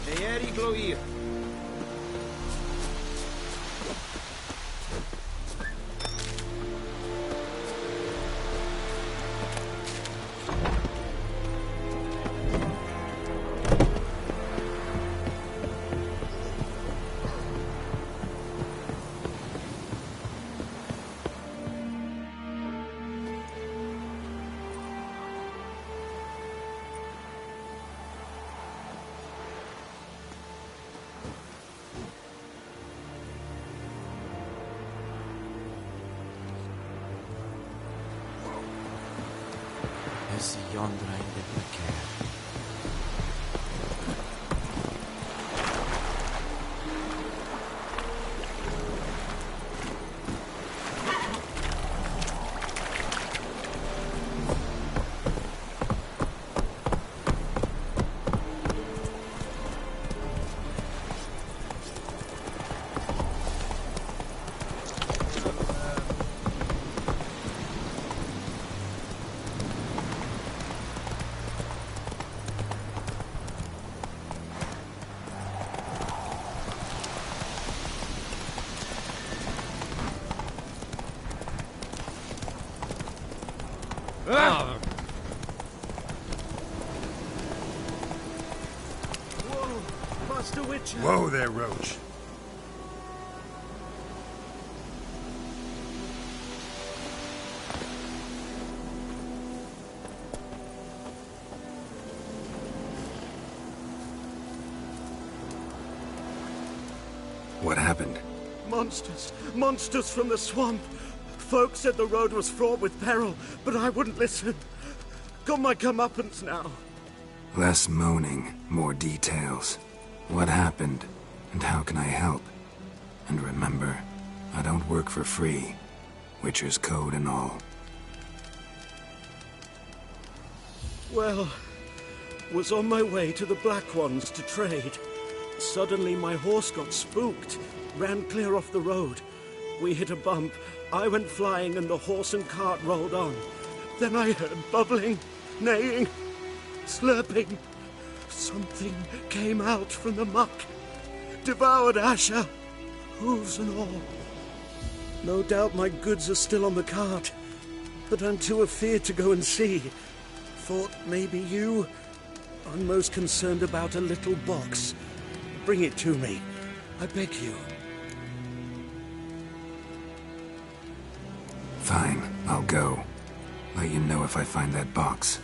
Periclo hier. Is yonder einde verkeer. Whoa, Master Witcher. Whoa there, Roach. What happened? Monsters. Monsters from the swamp. Folk said the road was fraught with peril, but I wouldn't listen. Got my comeuppance now. Less moaning, more details. What happened, and how can I help? And remember, I don't work for free. Witcher's code and all. Well, was on my way to the Black Ones to trade. Suddenly my horse got spooked, ran clear off the road. We hit a bump, I went flying and the horse and cart rolled on. Then I heard bubbling, neighing, slurping. Something came out from the muck, devoured Asher, hooves and all. No doubt my goods are still on the cart, but I'm too afeard to go and see. Thought maybe you. I'm most concerned about a little box. Bring it to me, I beg you. Fine, I'll go. Let you know if I find that box.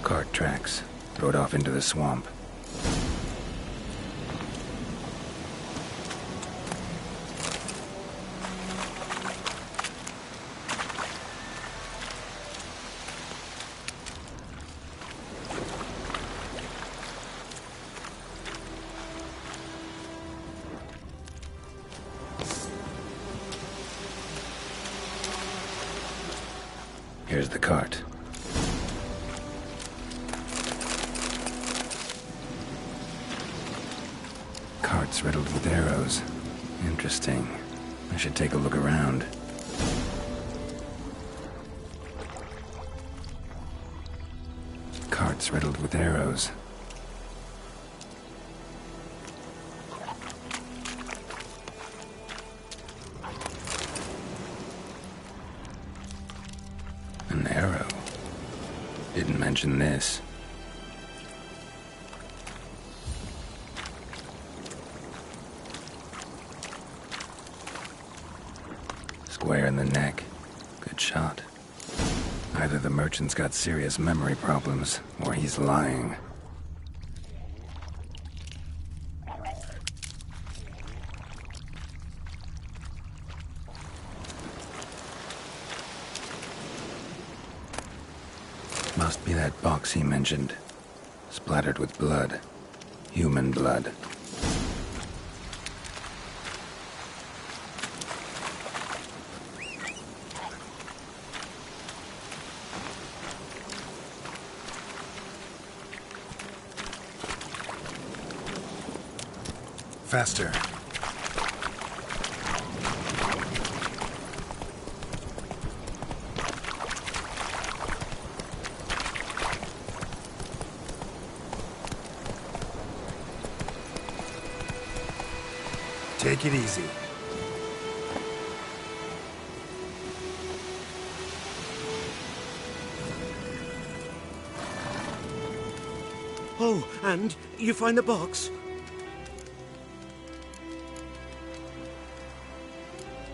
Cart tracks. Throw it off into the swamp. Here's the cart. Cart's riddled with arrows. Interesting. I should take a look around. Cart's riddled with arrows. An arrow. Didn't mention this. Square in the neck. Good shot. Either the merchant's got serious memory problems, or he's lying. Must be that box he mentioned. splattered with blood. Human blood. Faster. Take it easy. Oh, and you find the box?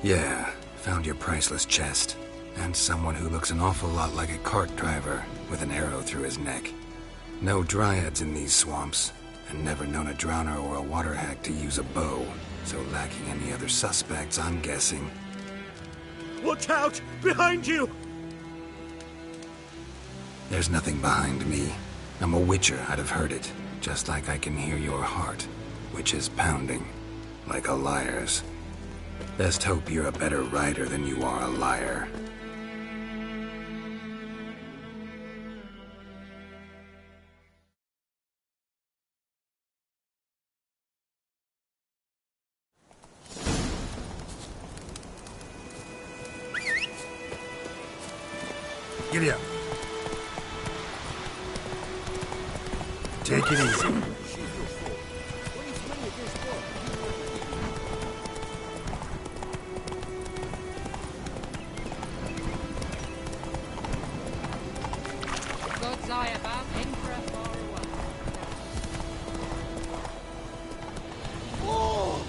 Yeah, found your priceless chest. And someone who looks an awful lot like a cart driver with an arrow through his neck. No dryads in these swamps, and never known a drowner or a water hack to use a bow. So lacking any other suspects, I'm guessing. Watch out! Behind you! There's nothing behind me. I'm a witcher, I'd have heard it. Just like I can hear your heart, which is pounding. Like a liar's. Best hope you're a better rider than you are a liar. Giddy up. Take it easy. God's eye above, Emperor far away. Oh!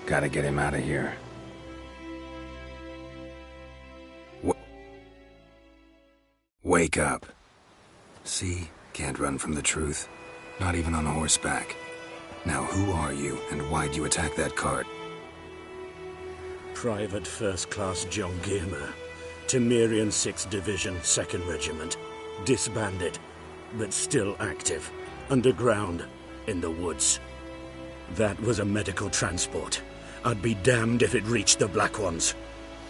Gotta get him out of here. Wake up. See? Can't run from the truth. Not even on horseback. Now who are you, and why'd you attack that cart? Private First Class John Gearmer. Temerian 6th Division, 2nd Regiment. Disbanded, but still active. Underground, in the woods. That was a medical transport. I'd be damned if it reached the Black Ones.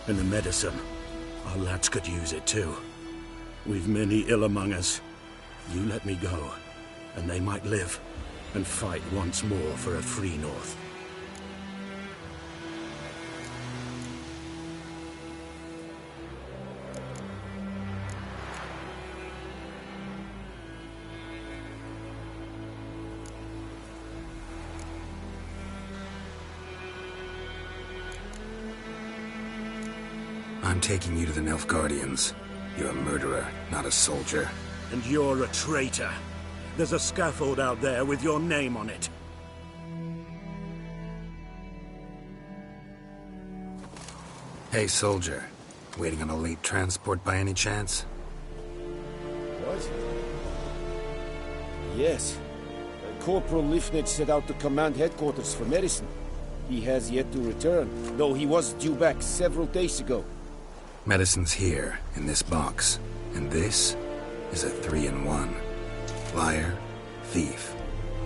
And the medicine. Our lads could use it too. We've many ill among us. You let me go, and they might live, and fight once more for a free North. I'm taking you to the Nilfgaardians. You're a murderer, not a soldier. And you're a traitor. There's a scaffold out there with your name on it. Hey, soldier. Waiting on a late transport by any chance? What? Yes. Corporal Lifnitz set out to command headquarters for medicine. He has yet to return, though he was due back several days ago. Medicine's here, in this box. And this is a 3-in-1. Liar, thief,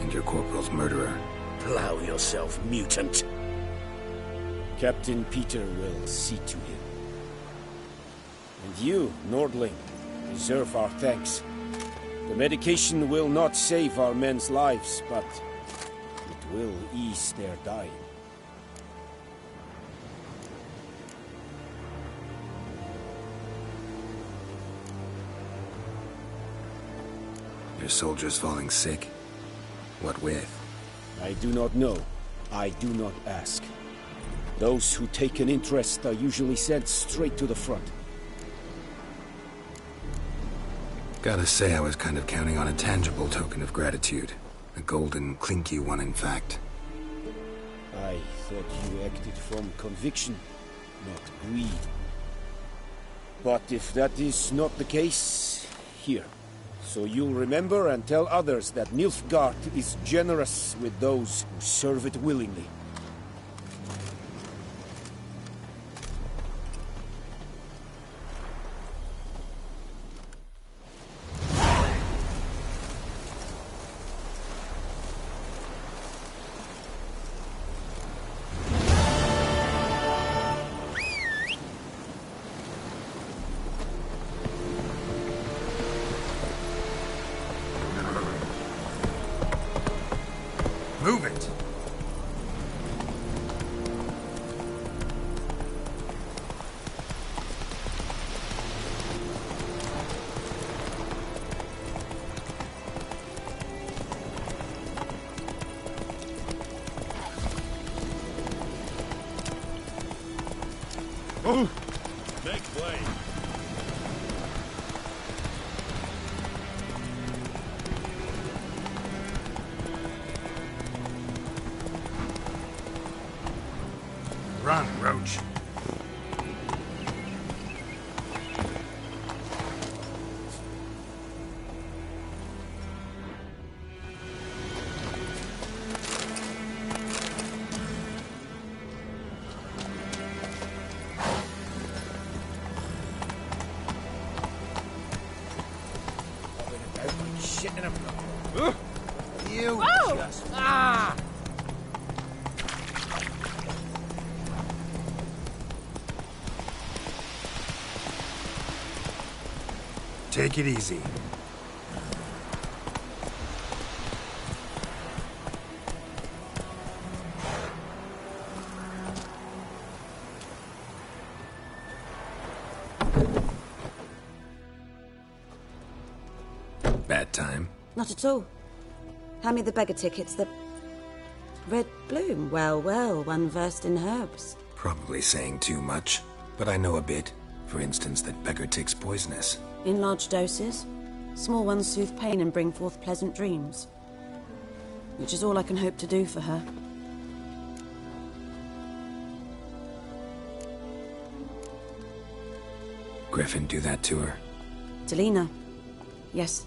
and your corporal's murderer. Plow yourself, mutant. Captain Peter will see to him. And you, Nordling, deserve our thanks. The medication will not save our men's lives, but it will ease their dying. Your soldiers falling sick? What with? I do not know. I do not ask. Those who take an interest are usually sent straight to the front. Gotta say, I was kind of counting on a tangible token of gratitude. A golden, clinky one, in fact. I thought you acted from conviction, not greed. But if that is not the case, here. So you'll remember and tell others that Nilfgaard is generous with those who serve it willingly. Move it! Make way. Run, Roach. Shit in a... You Just... Ah! take it easy. Bad time? Not at all. Hand me the beggar tickets, the... Red bloom. Well, well, one versed in herbs. Probably saying too much, but I know a bit. For instance, that beggar tick's poisonous. In large doses. Small ones soothe pain and bring forth pleasant dreams. Which is all I can hope to do for her. Griffin do that to her? Delina. Yes.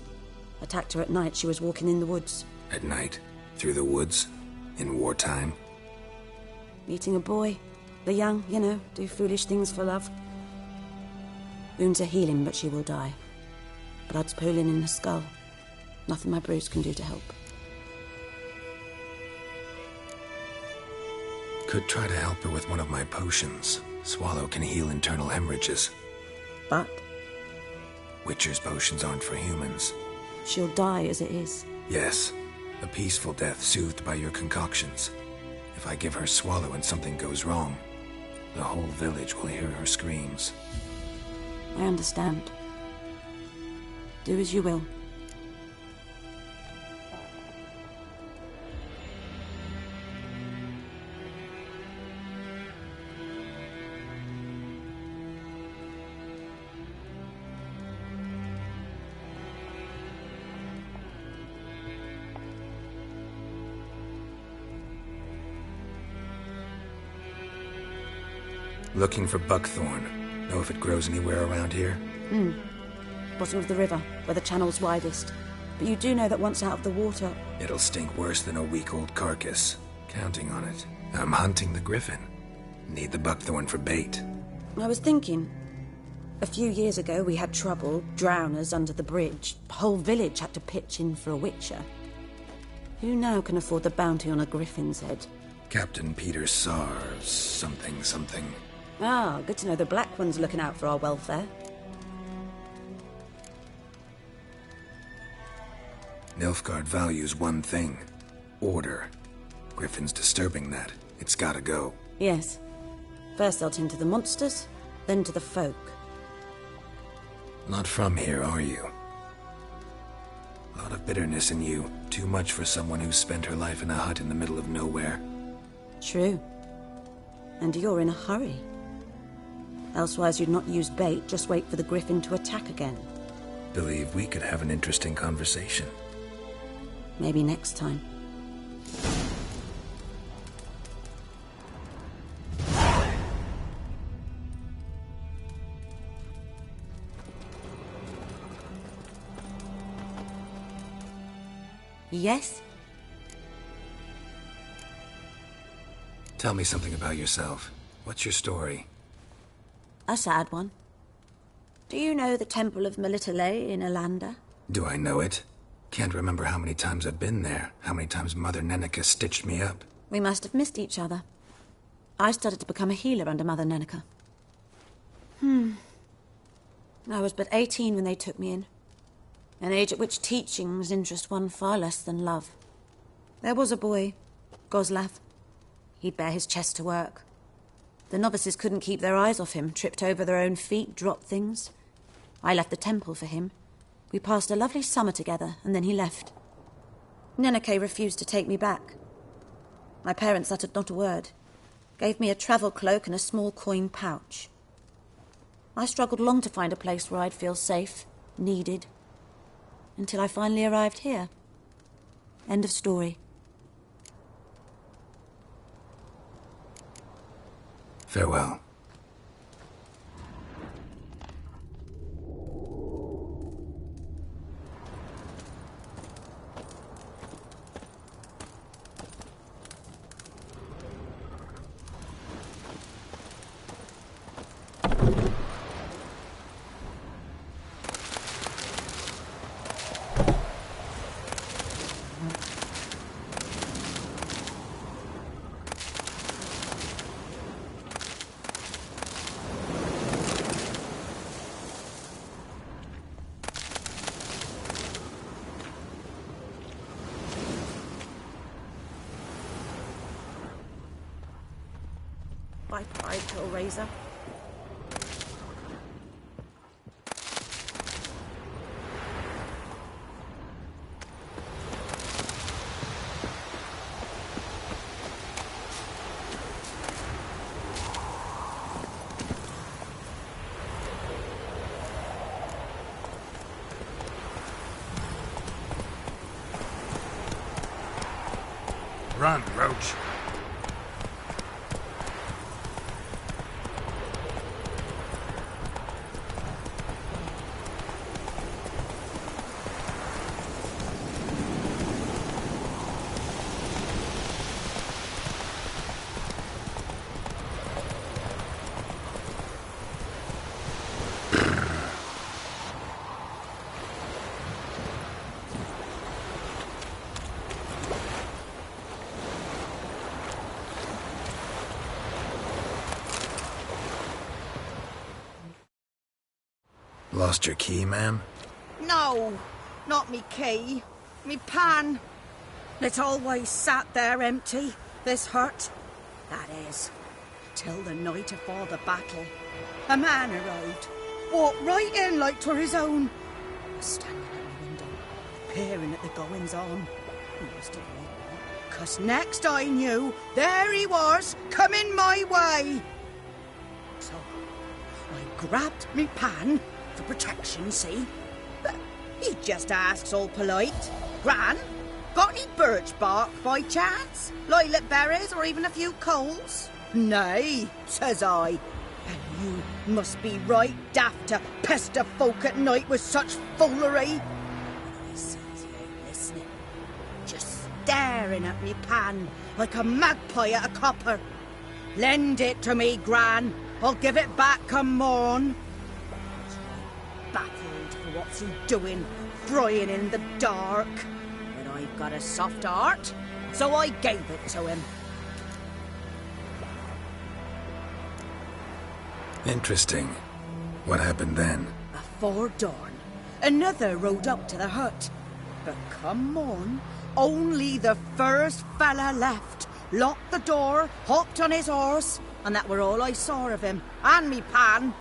Attacked her at night. She was walking in the woods. At night? Through the woods? In wartime? Meeting a boy. The young, you know, do foolish things for love. Wounds are healing, but she will die. Blood's pooling in the skull. Nothing my bruise can do to help. Could try to help her with one of my potions. Swallow can heal internal hemorrhages. But Witcher's potions aren't for humans. she'll die as it is. Yes, a peaceful death soothed by your concoctions. If I give her Swallow and something goes wrong, the whole village will hear her screams. I understand. Do as you will. Looking for buckthorn. Know if it grows anywhere around here? Bottom of the river, where the channel's widest. But you do know that once out of the water... It'll stink worse than a week-old carcass. Counting on it. I'm hunting the griffin. Need the buckthorn for bait. I was thinking... A few years ago we had trouble, drowners under the bridge. The whole village had to pitch in for a witcher. Who now can afford the bounty on a griffin's head? Captain Peter Sars, something. Ah, good to know the Black One's looking out for our welfare. Nilfgaard values one thing. Order. Griffin's disturbing that. It's gotta go. Yes. First they'll tend to the monsters, then to the folk. Not from here, are you? A lot of bitterness in you. Too much for someone who spent her life in a hut in the middle of nowhere. True. And you're in a hurry. Elsewise you'd not use bait, just wait for the griffin to attack again. Believe we could have an interesting conversation. Maybe next time. Yes? Tell me something about yourself. What's your story? A sad one. Do you know the Temple of Melitele in Alanda? Do I know it? Can't remember how many times I've been there, how many times Mother Neneka stitched me up. We must have missed each other. I started to become a healer under Mother Neneka. I was but 18 when they took me in. An age at which teachings interest one far less than love. There was a boy, Goslav. He'd bare his chest to work. The novices couldn't keep their eyes off him, tripped over their own feet, dropped things. I left the temple for him. We passed a lovely summer together, and then he left. Neneke refused to take me back. My parents uttered not a word, gave me a travel cloak and a small coin pouch. I struggled long to find a place where I'd feel safe, needed, until I finally arrived here. End of story. Farewell. By pride, Hellraiser. Run, Roach. Lost your key, ma'am? No, not me key. Me pan. It always sat there empty, this hut. That is, till the night afore the battle. A man arrived, walked right in like 'twere his own. Standing at the window, peering at the goings-on. He must have read me, 'cause next I knew, there he was, coming my way. So, I grabbed me pan, for protection, see? But he just asks all polite. Gran, got any birch bark by chance? Lilac berries or even a few coals? Nay, says I. And you must be right daft to pester folk at night with such foolery. And I sees he ain't listening, just staring at me pan like a magpie at a copper. Lend it to me, Gran. I'll give it back come morn. Baffled for what's he doing, frying in the dark. But I've got a soft heart, so I gave it to him. Interesting. What happened then? Afore dawn, another rode up to the hut. But come on, only the first fella left, locked the door, hopped on his horse, and that were all I saw of him, and me pan.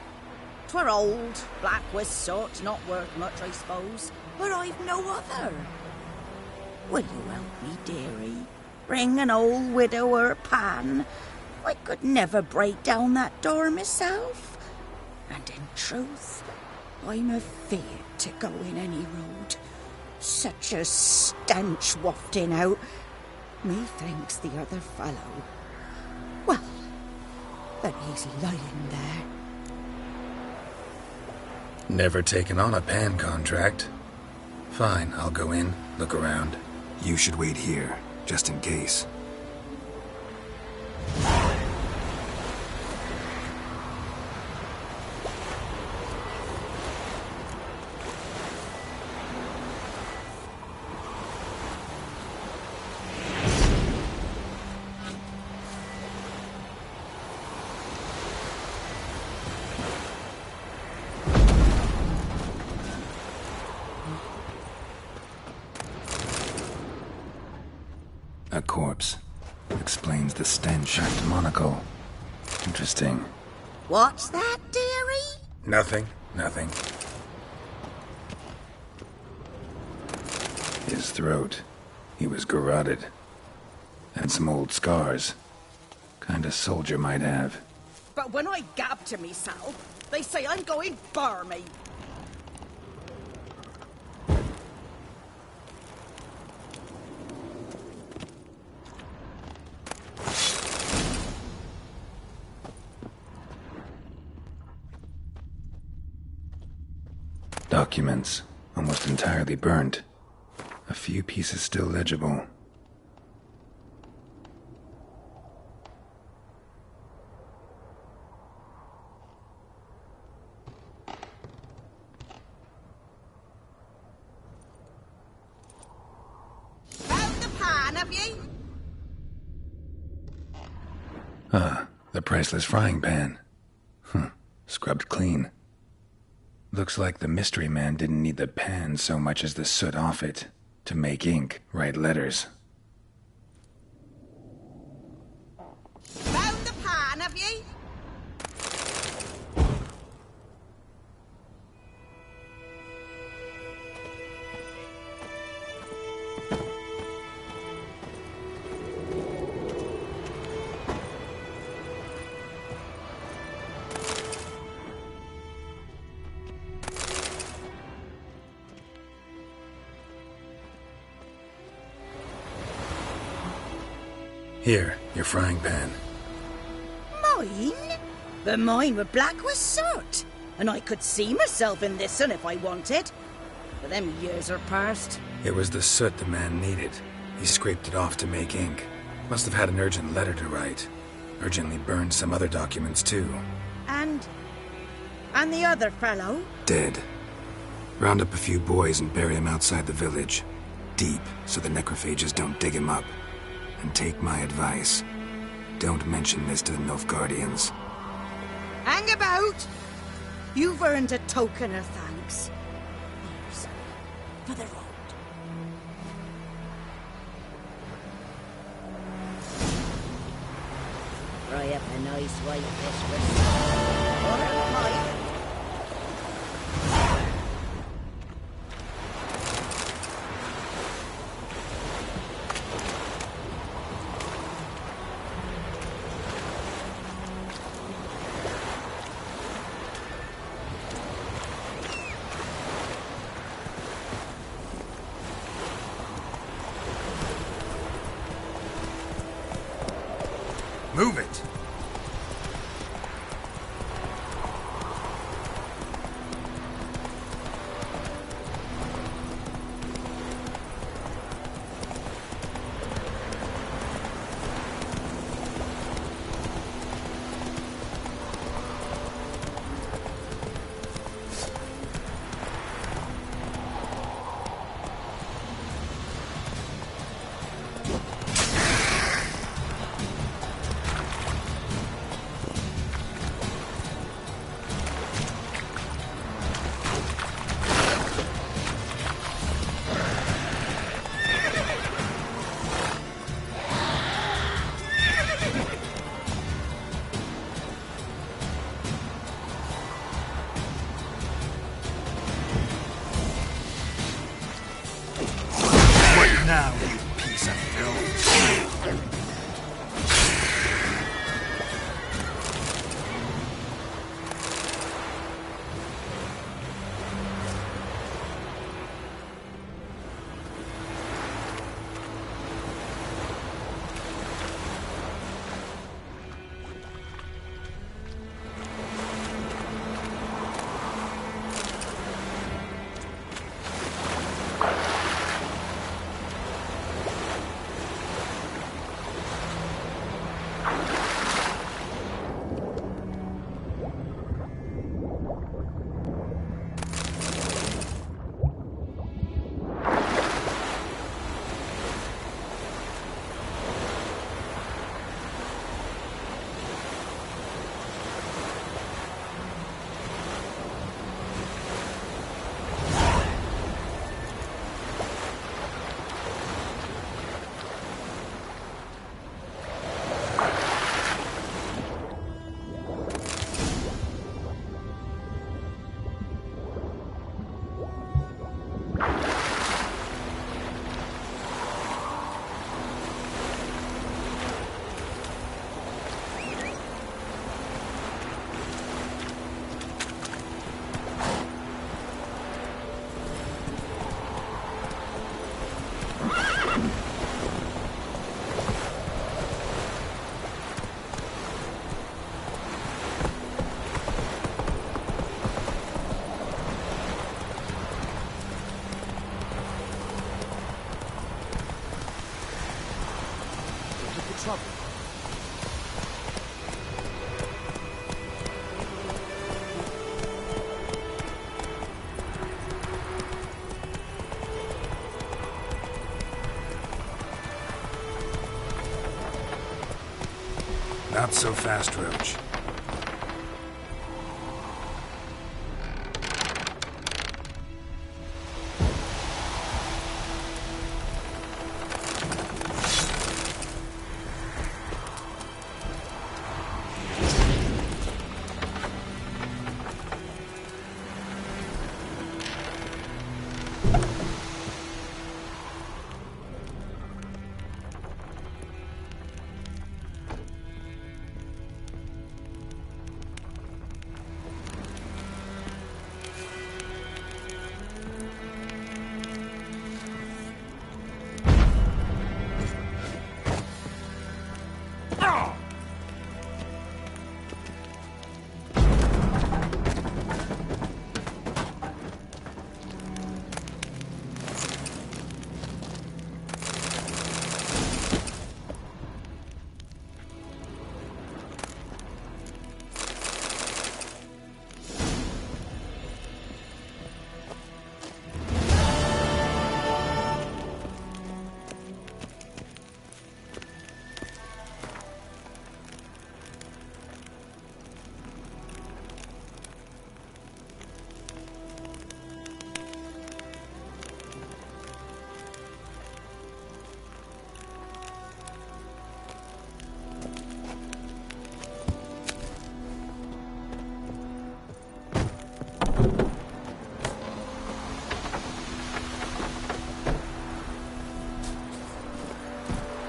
'Twere old, black with soot, not worth much, I suppose, but I've no other. Will you help me, dearie? Bring an old widower pan. I could never break down that door myself. And in truth, I'm afeard to go in any road. Such a stench wafting out. Methinks the other fellow, well, that he's lying there. Never taken on a pan contract. Fine, I'll go in, look around. You should wait here, just in case. A corpse. Explains the stench at the monocle. Interesting. What's that, dearie? Nothing. His throat. He was garroted. Had some old scars. Kind of soldier might have. But when I gab to myself, they say I'm going barmy. Documents, almost entirely burnt. A few pieces still legible. Found the pan, have you? The priceless frying pan. Scrubbed clean. Looks like the mystery man didn't need the pan so much as the soot off it to make ink, write letters. Found the pan, have you? Here, your frying pan. Mine? But mine were black with soot. And I could see myself in this one if I wanted. But them years are past. It was the soot the man needed. He scraped it off to make ink. Must have had an urgent letter to write. Urgently burned some other documents too. And the other fellow? Dead. Round up a few boys and bury him outside the village. Deep, so the necrophages don't dig him up. And take my advice. Don't mention this to the Nilfgaardians. Hang about! You've earned a token of thanks. Here's for the road. Fry up a nice white fish with or a pipe. Move it! trouble. Not so fast, Roach.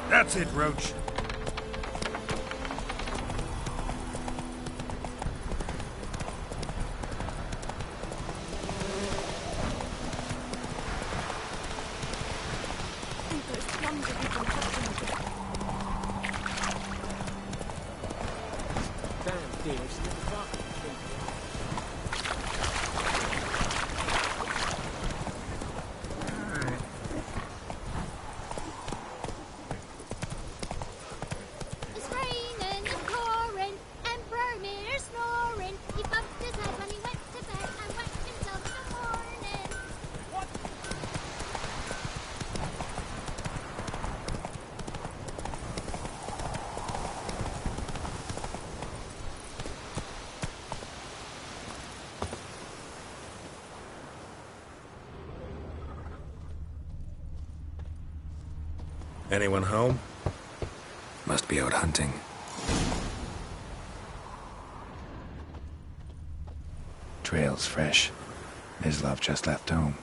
That's it, Roach. Anyone home? Must be out hunting. Trail's fresh. Mislav just left home.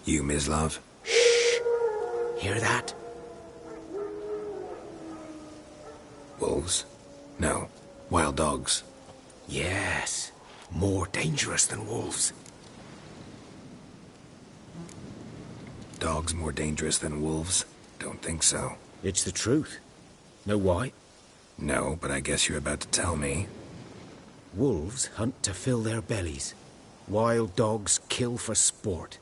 You, Mislav? Shh! Hear that? Wolves? No. Wild dogs. Yes. More dangerous than wolves. Dogs more dangerous than wolves? Don't think so. It's the truth. Know why? No, but I guess you're about to tell me. Wolves hunt to fill their bellies. Wild dogs kill for sport.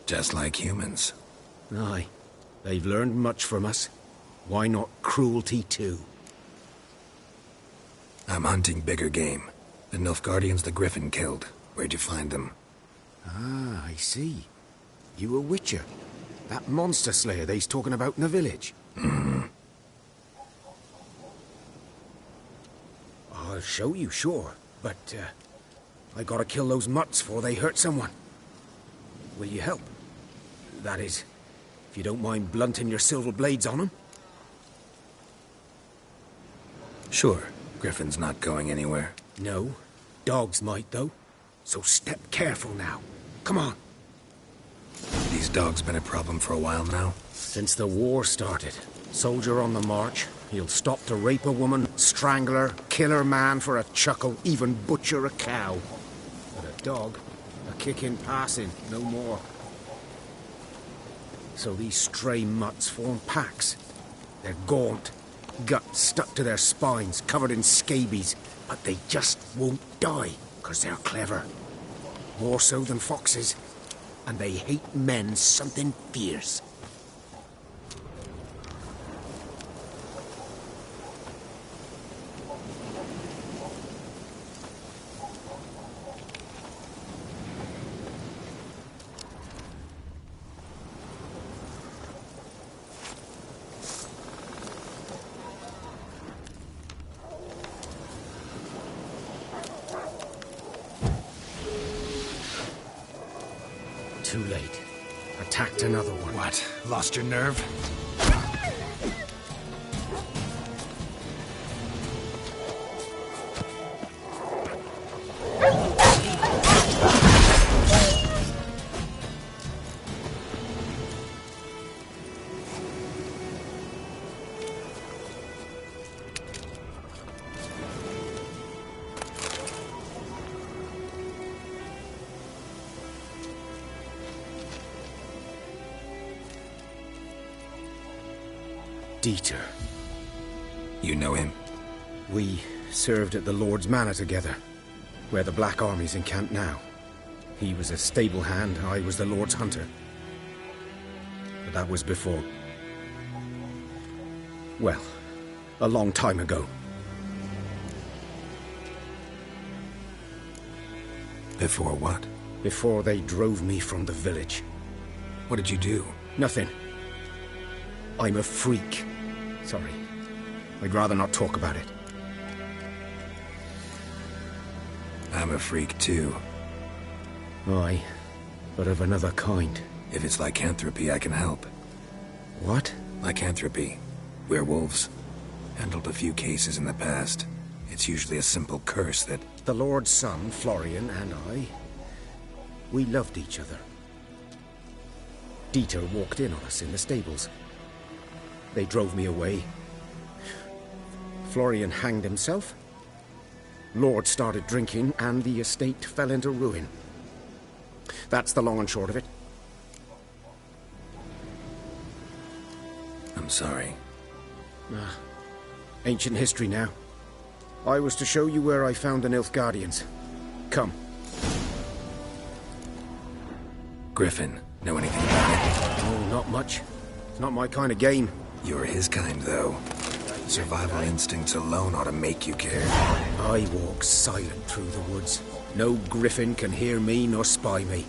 Just like humans. Aye. They've learned much from us. Why not cruelty too? I'm hunting bigger game. The Nilfgaardians the Griffin killed. Where'd you find them? Ah, I see. You a witcher. That monster slayer they's talking about in the village. Mm-hmm. I'll show you, sure. But, I gotta kill those mutts before they hurt someone. Will you help? That is, if you don't mind blunting your silver blades on them. Sure. Griffin's not going anywhere. No. Dogs might, though. So step careful now. Come on. These dogs been a problem for a while now? Since the war started. Soldier on the march, He'll stop to rape a woman, strangle her, kill her man for a chuckle, even butcher a cow. But a dog, a kick in passing, no more. So these stray mutts form packs. They're gaunt, guts stuck to their spines, covered in scabies, but they just won't die, 'cause they're clever. More so than foxes. And they hate men something fierce. Too late. Attacked another one. What? Lost your nerve? Dieter. You know him? We served at the Lord's Manor together, where the Black Army's encamped now. He was a stable hand, I was the Lord's hunter. But that was before... well, a long time ago. Before what? Before they drove me from the village. What did you do? Nothing. I'm a freak. Sorry. I'd rather not talk about it. I'm a freak too. Aye, but of another kind. If it's lycanthropy, I can help. What? Lycanthropy. Werewolves. Handled a few cases in the past. It's usually a simple curse that... The Lord's son, Florian, and I... we loved each other. Dieter walked in on us in the stables. They drove me away. Florian hanged himself. Lord started drinking, and the estate fell into ruin. That's the long and short of it. I'm sorry. Ancient history now. I was to show you where I found the Nilfgaardians. Come. Griffin, know anything about it? Oh, not much. It's not my kind of game. You're his kind, though. Survival instincts alone ought to make you care. I walk silent through the woods. No griffin can hear me nor spy me.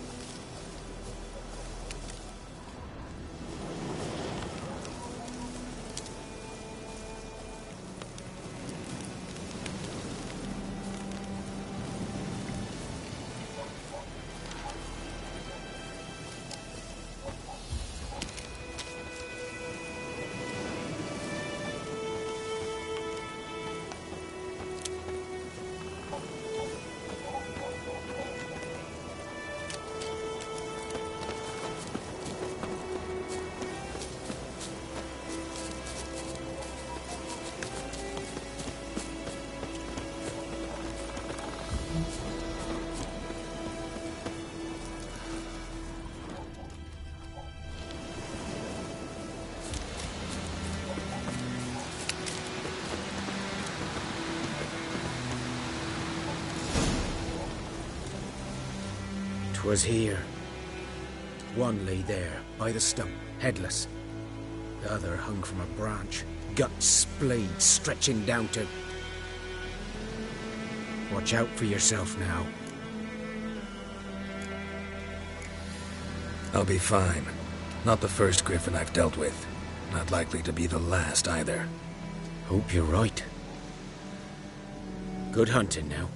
Was here. One lay there, by the stump, headless. The other hung from a branch, guts splayed, stretching down to... Watch out for yourself now. I'll be fine. Not the first griffin I've dealt with. Not likely to be the last, either. Hope you're right. Good hunting now.